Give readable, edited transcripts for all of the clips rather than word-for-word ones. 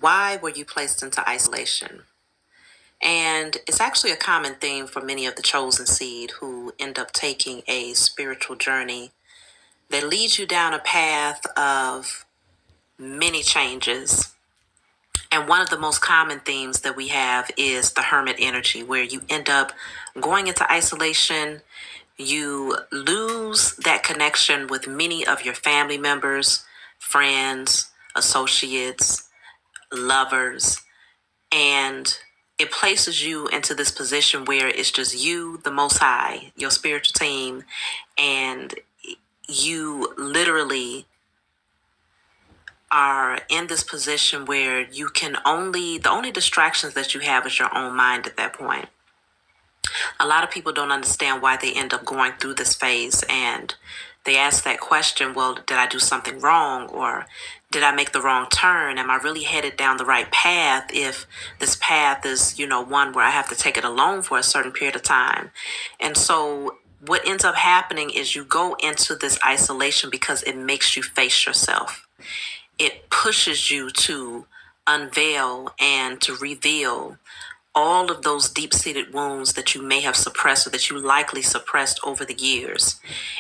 Why were you placed into isolation? And it's actually a common theme for many of the chosen seed who end up taking a spiritual journey that leads you down a path of many changes. And one of the most common themes that we have is the hermit energy, where you end up going into isolation. You lose that connection with many of your family members, friends, associates, lovers, and it places you into this position where it's just you, the Most High, your spiritual team, and you literally are in this position where the only distractions that you have is your own mind at that point. A lot of people don't understand why they end up going through this phase, and they ask that question, well, did I do something wrong, or did I make the wrong turn? Am I really headed down the right path if this path is, one where I have to take it alone for a certain period of time? And so what ends up happening is you go into this isolation because it makes you face yourself. It pushes you to unveil and to reveal all of those deep-seated wounds that you may have suppressed or that you likely suppressed over the years.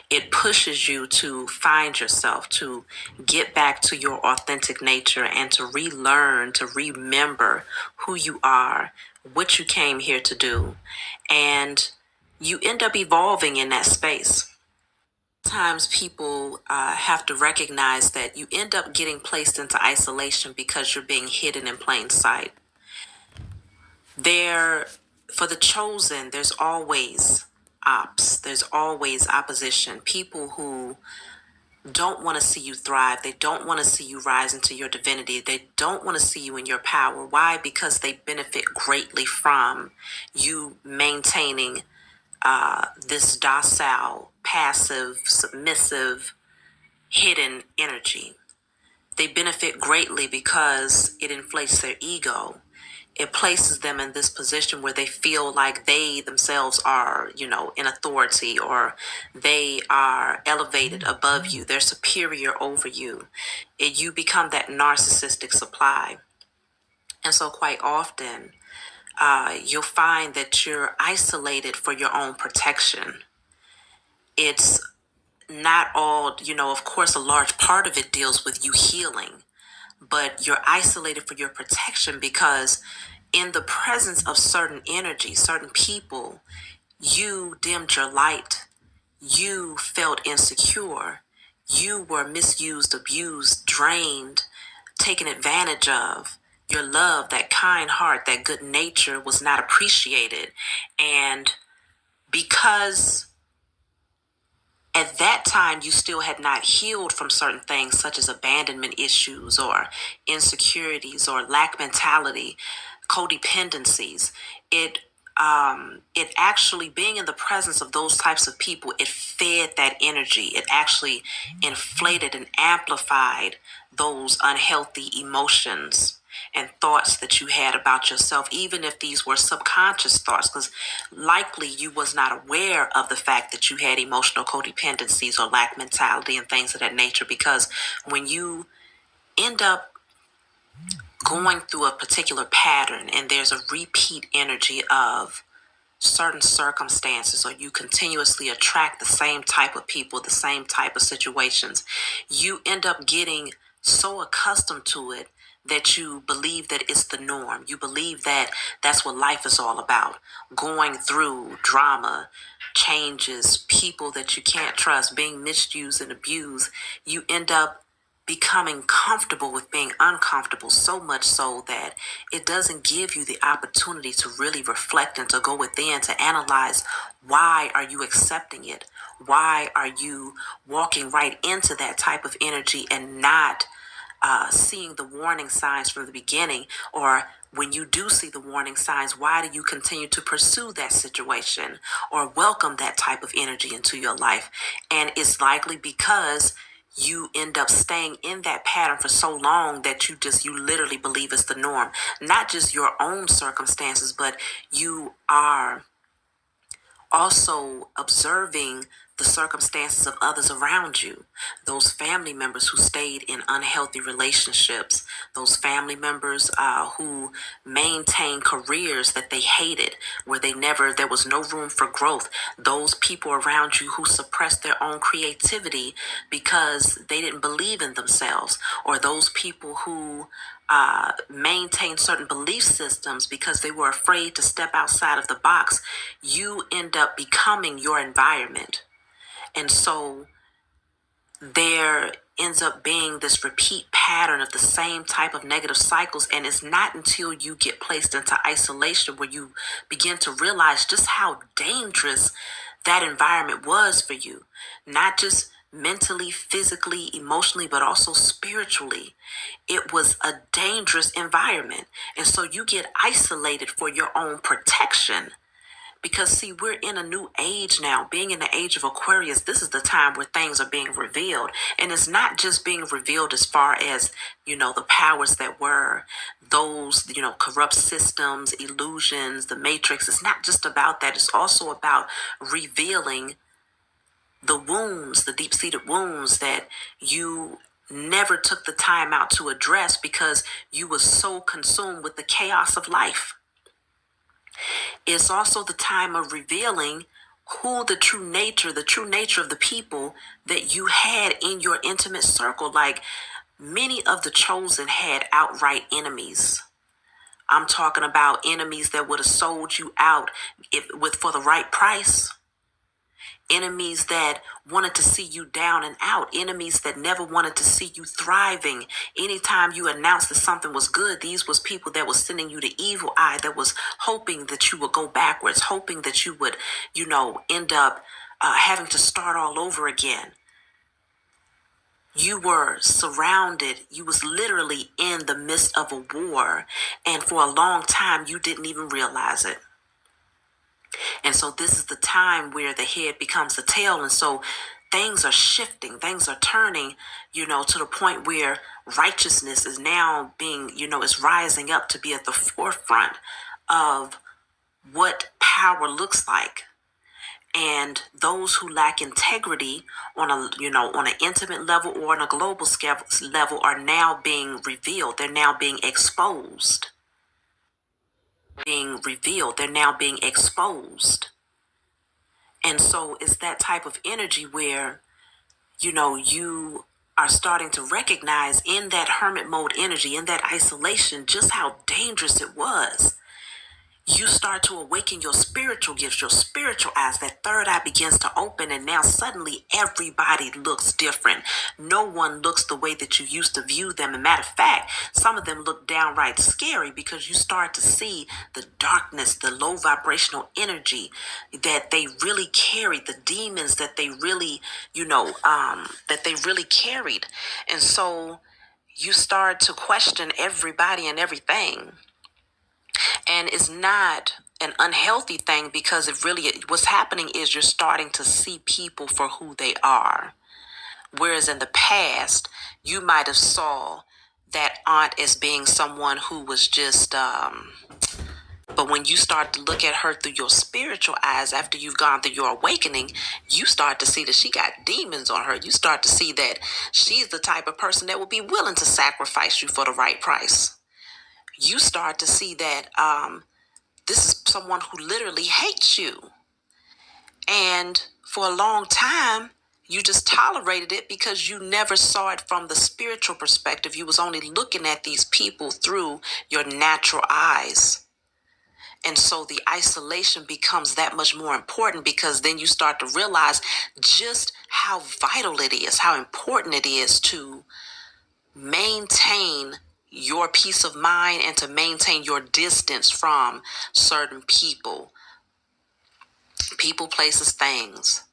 It pushes you to find yourself, to get back to your authentic nature and to relearn, to remember who you are, what you came here to do. And you end up evolving in that space. Sometimes people have to recognize that you end up getting placed into isolation because you're being hidden in plain sight. For the chosen, there's always there's always opposition. People who don't want to see you thrive. They don't want to see you rise into your divinity. They don't want to see you in your power. Why? Because they benefit greatly from you maintaining this docile, passive, submissive, hidden energy. They benefit greatly because it inflates their ego. It places them in this position where they feel like they themselves are, in authority, or they are elevated above you. They're superior over you. You become that narcissistic supply. And so quite often, you'll find that you're isolated for your own protection. It's not all, of course, a large part of it deals with you healing, but you're isolated for your protection because in the presence of certain energy, certain people, you dimmed your light. You felt insecure. You were misused, abused, drained, taken advantage of. Your love, that kind heart, that good nature was not appreciated. And because at that time you still had not healed from certain things such as abandonment issues or insecurities or lack mentality, codependencies, it actually, being in the presence of those types of people, it fed that energy. It actually inflated and amplified those unhealthy emotions and thoughts that you had about yourself, even if these were subconscious thoughts, because likely you was not aware of the fact that you had emotional codependencies or lack mentality and things of that nature. Because when you end up going through a particular pattern and there's a repeat energy of certain circumstances, or you continuously attract the same type of people, the same type of situations, you end up getting so accustomed to it that you believe that it's the norm. You believe that that's what life is all about. Going through drama, changes, people that you can't trust, being misused and abused. You end up becoming comfortable with being uncomfortable, so much so that it doesn't give you the opportunity to really reflect and to go within to analyze, why are you accepting it? Why are you walking right into that type of energy and not seeing the warning signs from the beginning? Or when you do see the warning signs, why do you continue to pursue that situation or welcome that type of energy into your life? And it's likely because you end up staying in that pattern for so long that you literally believe it's the norm. Not just your own circumstances, but you are also observing the circumstances of others around you, those family members who stayed in unhealthy relationships, those family members who maintained careers that they hated, where there was no room for growth, those people around you who suppressed their own creativity because they didn't believe in themselves, or those people who maintain certain belief systems because they were afraid to step outside of the box. You end up becoming your environment. And so there ends up being this repeat pattern of the same type of negative cycles. And it's not until you get placed into isolation where you begin to realize just how dangerous that environment was for you, not just mentally, physically, emotionally, but also spiritually. It was a dangerous environment. And so you get isolated for your own protection. Because, see, we're in a new age now. Being in the age of Aquarius, this is the time where things are being revealed. And it's not just being revealed as far as, the powers that were, those, corrupt systems, illusions, the matrix. It's not just about that. It's also about revealing the wounds, the deep-seated wounds that you never took the time out to address because you were so consumed with the chaos of life. It's also the time of revealing who the true nature of the people that you had in your intimate circle. Like, many of the chosen had outright enemies. I'm talking about enemies that would have sold you out for the right price. Enemies that wanted to see you down and out. Enemies that never wanted to see you thriving. Anytime you announced that something was good, these was people that was sending you the evil eye, that was hoping that you would go backwards, hoping that you would, end up having to start all over again. You were surrounded. You was literally in the midst of a war. And for a long time, you didn't even realize it. And so this is the time where the head becomes the tail. And so things are shifting, things are turning, to the point where righteousness is now being, is rising up to be at the forefront of what power looks like. And those who lack integrity on an intimate level or on a global scale level are now being revealed. They're now being exposed. They're now being exposed. And so it's that type of energy where, you are starting to recognize in that hermit mode energy, in that isolation, just how dangerous it was. You start to awaken your spiritual gifts, your spiritual eyes. That third eye begins to open, and now suddenly everybody looks different. No one looks the way that you used to view them. And matter of fact, some of them look downright scary because you start to see the darkness, the low vibrational energy that they really carried, the demons that they really, carried. And so you start to question everybody and everything. And it's not an unhealthy thing because what's happening is you're starting to see people for who they are. Whereas in the past, you might have saw that aunt as being someone who was just, but when you start to look at her through your spiritual eyes, after you've gone through your awakening, you start to see that she got demons on her. You start to see that she's the type of person that will be willing to sacrifice you for the right price. You start to see that this is someone who literally hates you. And for a long time, you just tolerated it because you never saw it from the spiritual perspective. You was only looking at these people through your natural eyes. And so the isolation becomes that much more important because then you start to realize just how vital it is, how important it is to maintain your peace of mind and to maintain your distance from certain people, places, things.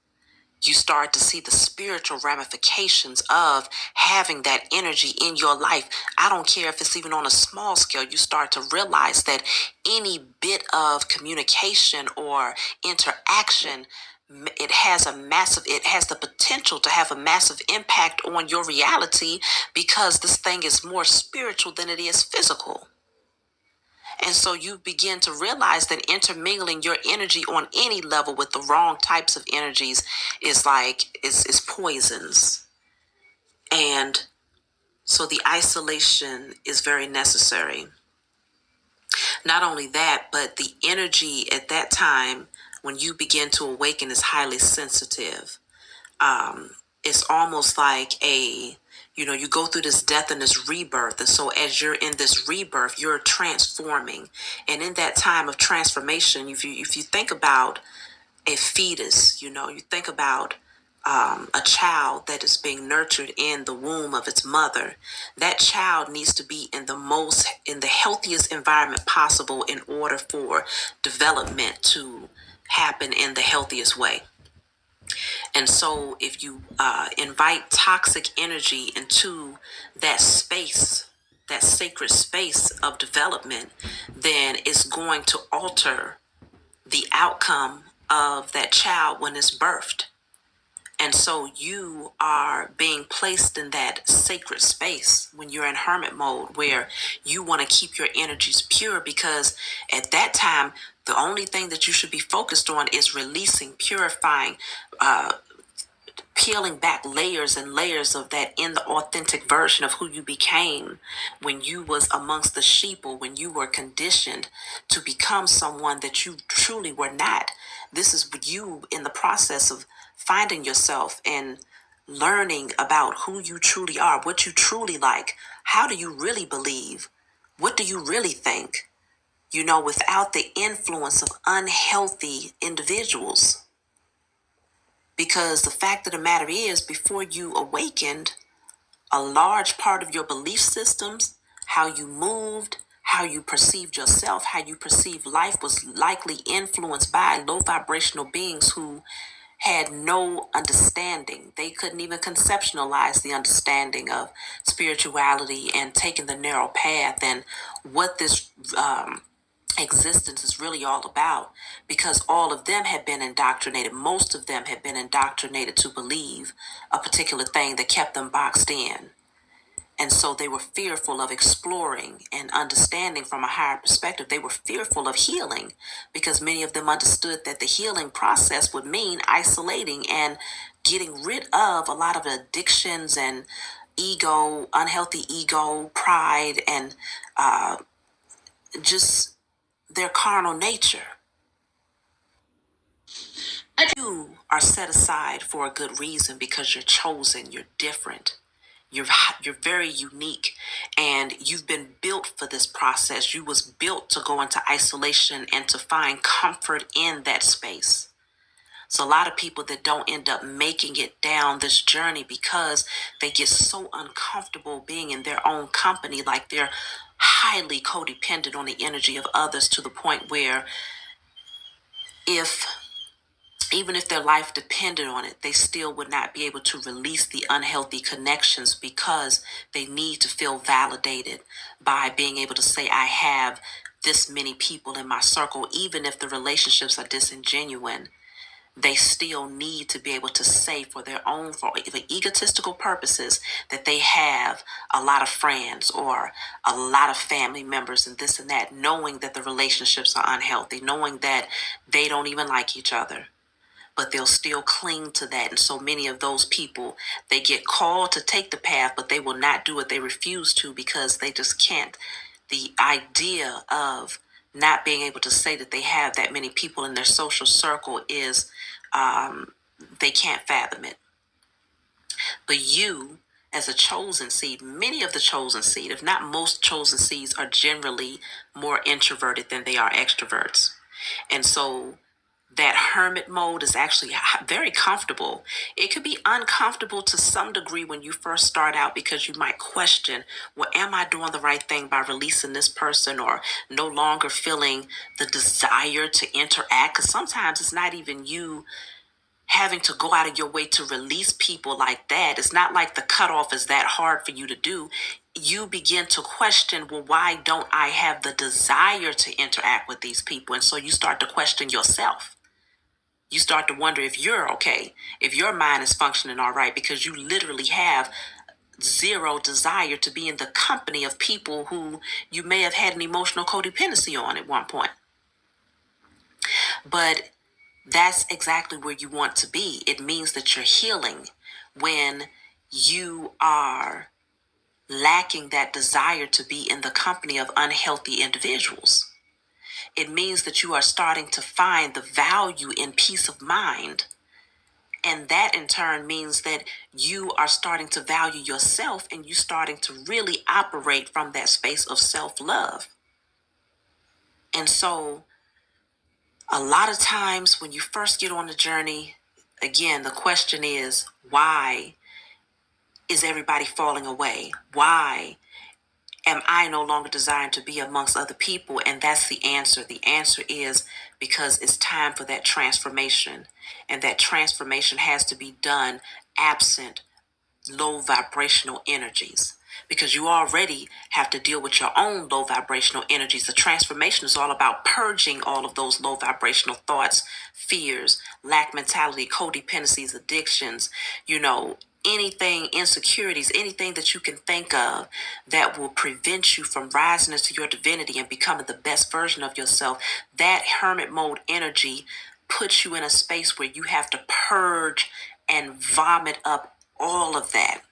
You start to see the spiritual ramifications of having that energy in your life. I don't care if it's even on a small scale. You start to realize that any bit of communication or interaction, it has the potential to have a massive impact on your reality because this thing is more spiritual than it is physical. And so you begin to realize that intermingling your energy on any level with the wrong types of energies is poisons. And so the isolation is very necessary. Not only that, but the energy at that time when you begin to awaken is highly sensitive. It's almost like you go through this death and this rebirth. And so as you're in this rebirth, you're transforming. And in that time of transformation, if you think about a fetus, you think about a child that is being nurtured in the womb of its mother. That child needs to be in the healthiest environment possible in order for development to happen in the healthiest way. And so if you invite toxic energy into that space, that sacred space of development, then it's going to alter the outcome of that child when it's birthed. And so you are being placed in that sacred space when you're in hermit mode where you want to keep your energies pure, because at that time, the only thing that you should be focused on is releasing, purifying, peeling back layers and layers of that in the authentic version of who you became when you was amongst the sheeple, when you were conditioned to become someone that you truly were not. This is you in the process of finding yourself and learning about who you truly are, what you truly like, how do you really believe, what do you really think, without the influence of unhealthy individuals. Because the fact of the matter is, before you awakened, a large part of your belief systems, how you moved, how you perceived yourself, how you perceived life was likely influenced by low vibrational beings who had no understanding. They couldn't even conceptualize the understanding of spirituality and taking the narrow path and what this existence is really all about, because all of them had been indoctrinated. Most of them had been indoctrinated to believe a particular thing that kept them boxed in. And so they were fearful of exploring and understanding from a higher perspective. They were fearful of healing because many of them understood that the healing process would mean isolating and getting rid of a lot of addictions and ego, unhealthy ego, pride, and just their carnal nature. You are set aside for a good reason, because you're chosen, you're different. You're very unique, and you've been built for this process. You was built to go into isolation and to find comfort in that space. So a lot of people that don't end up making it down this journey because they get so uncomfortable being in their own company, like they're highly codependent on the energy of others, to the point where if even if their life depended on it, they still would not be able to release the unhealthy connections, because they need to feel validated by being able to say, I have this many people in my circle. Even if the relationships are disingenuine, they still need to be able to say for egotistical purposes that they have a lot of friends or a lot of family members and this and that, knowing that the relationships are unhealthy, knowing that they don't even like each other, but they'll still cling to that. And so many of those people, they get called to take the path, but they will not do it. They refuse to, because they just can't. The idea of not being able to say that they have that many people in their social circle is, they can't fathom it. But you, as a chosen seed, many of the chosen seed, if not most chosen seeds, are generally more introverted than they are extroverts. And so that hermit mode is actually very comfortable. It could be uncomfortable to some degree when you first start out, because you might question, well, am I doing the right thing by releasing this person, or no longer feeling the desire to interact? Because sometimes it's not even you having to go out of your way to release people like that. It's not like the cutoff is that hard for you to do. You begin to question, well, why don't I have the desire to interact with these people? And so you start to question yourself. You start to wonder if you're okay, if your mind is functioning all right, because you literally have zero desire to be in the company of people who you may have had an emotional codependency on at one point. But that's exactly where you want to be. It means that you're healing when you are lacking that desire to be in the company of unhealthy individuals. It means that you are starting to find the value in peace of mind. And that in turn means that you are starting to value yourself and you starting to really operate from that space of self-love. And so a lot of times when you first get on the journey, again, the question is, why is everybody falling away? Why am I no longer desiring to be amongst other people? And that's the answer. The answer is because it's time for that transformation. And that transformation has to be done absent low vibrational energies, because you already have to deal with your own low vibrational energies. The transformation is all about purging all of those low vibrational thoughts, fears, lack mentality, codependencies, addictions, anything, insecurities, anything that you can think of that will prevent you from rising into your divinity and becoming the best version of yourself. That hermit mode energy puts you in a space where you have to purge and vomit up all of that.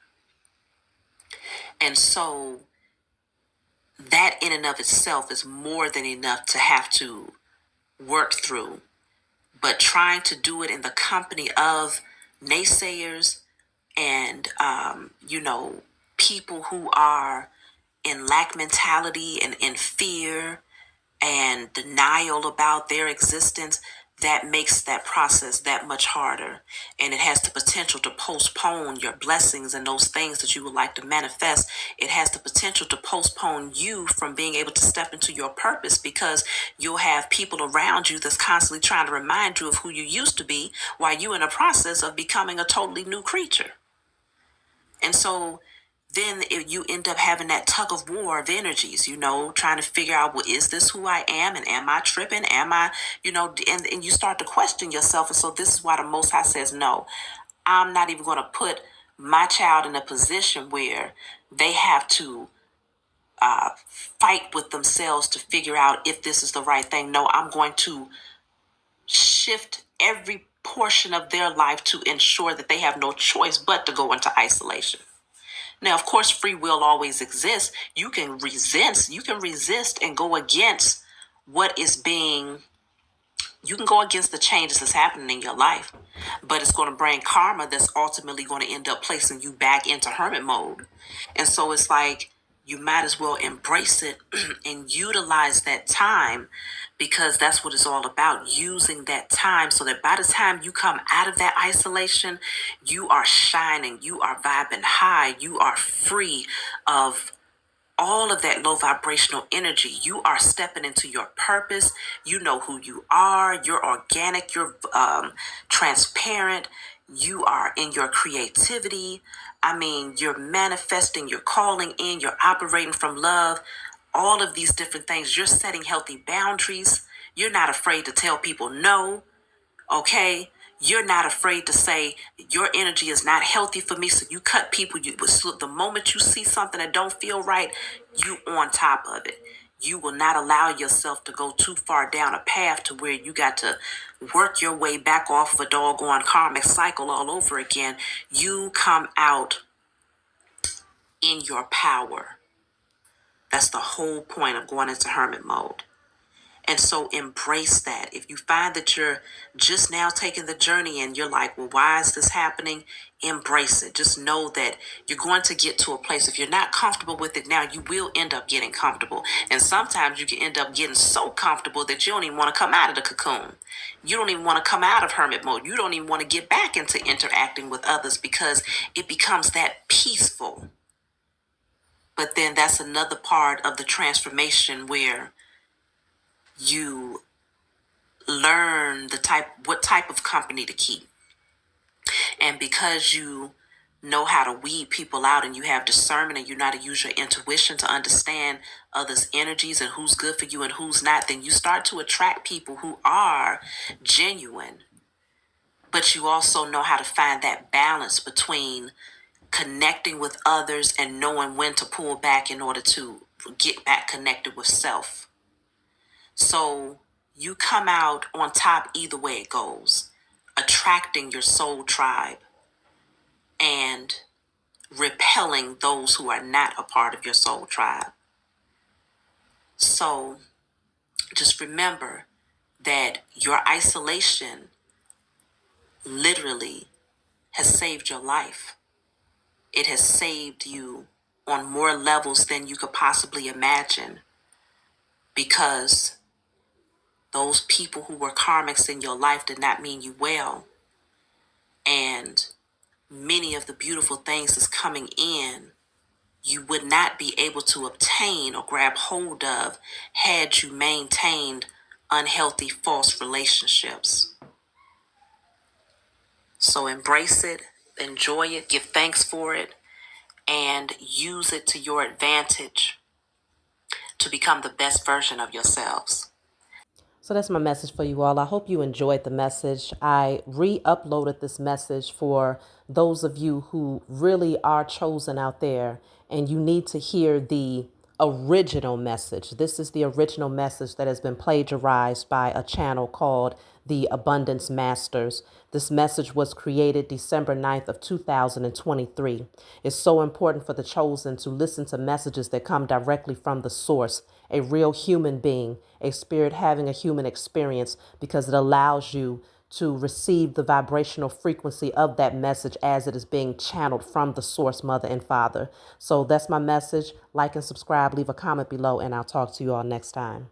And so that in and of itself is more than enough to have to work through. But trying to do it in the company of naysayers and, people who are in lack mentality and in fear and denial about their existence, that makes that process that much harder. And it has the potential to postpone your blessings and those things that you would like to manifest. It has the potential to postpone you from being able to step into your purpose, because you'll have people around you that's constantly trying to remind you of who you used to be while you're in a process of becoming a totally new creature. And so then you end up having that tug of war of energies, trying to figure out, well, is this who I am? And am I tripping? Am I, and you start to question yourself. And so this is why the Most High says, no, I'm not even going to put my child in a position where they have to fight with themselves to figure out if this is the right thing. No, I'm going to shift every portion of their life to ensure that they have no choice but to go into isolation. Now, of course, free will always exists. You can resist and go against what is being, you can go against the changes that's happening in your life, but it's going to bring karma that's ultimately going to end up placing you back into hermit mode. And so it's like, you might as well embrace it and utilize that time, because that's what it's all about, using that time so that by the time you come out of that isolation, you are shining, you are vibing high, you are free of all of that low vibrational energy. You are stepping into your purpose. You know who you are. You're organic. You're transparent. You are in your creativity. I mean, you're manifesting, you're calling in, you're operating from love. All of these different things. You're setting healthy boundaries. You're not afraid to tell people no. Okay, you're not afraid to say your energy is not healthy for me, so you cut people. The moment you see something that don't feel right, you on top of it. You will not allow yourself to go too far down a path to where you got to work your way back off of a doggone karmic cycle all over again. You come out in your power. That's the whole point of going into hermit mode. And so embrace that. If you find that you're just now taking the journey and you're like, well, why is this happening? Embrace it. Just know that you're going to get to a place. If you're not comfortable with it now, you will end up getting comfortable. And sometimes you can end up getting so comfortable that you don't even want to come out of the cocoon. You don't even want to come out of hermit mode. You don't even want to get back into interacting with others, because it becomes that peaceful. But then that's another part of the transformation where you learn what type of company to keep. And because you know how to weed people out and you have discernment and you know how to use your intuition to understand others' energies and who's good for you and who's not, then you start to attract people who are genuine. But you also know how to find that balance between connecting with others and knowing when to pull back in order to get back connected with self. So you come out on top either way it goes, attracting your soul tribe and repelling those who are not a part of your soul tribe. So just remember that your isolation literally has saved your life. It has saved you on more levels than you could possibly imagine, because those people who were karmics in your life did not mean you well. And many of the beautiful things that's coming in, you would not be able to obtain or grab hold of had you maintained unhealthy, false relationships. So embrace it, enjoy it, give thanks for it, and use it to your advantage to become the best version of yourselves. So that's my message for you all. I hope you enjoyed the message. I re-uploaded this message for those of you who really are chosen out there and you need to hear the original message. This is the original message that has been plagiarized by a channel called The Abundance Masters. This message was created December 9th of 2023. It's so important for the chosen to listen to messages that come directly from the source, a real human being, a spirit having a human experience, because it allows you to receive the vibrational frequency of that message as it is being channeled from the source, mother and father. So that's my message. Like and subscribe, leave a comment below, and I'll talk to you all next time.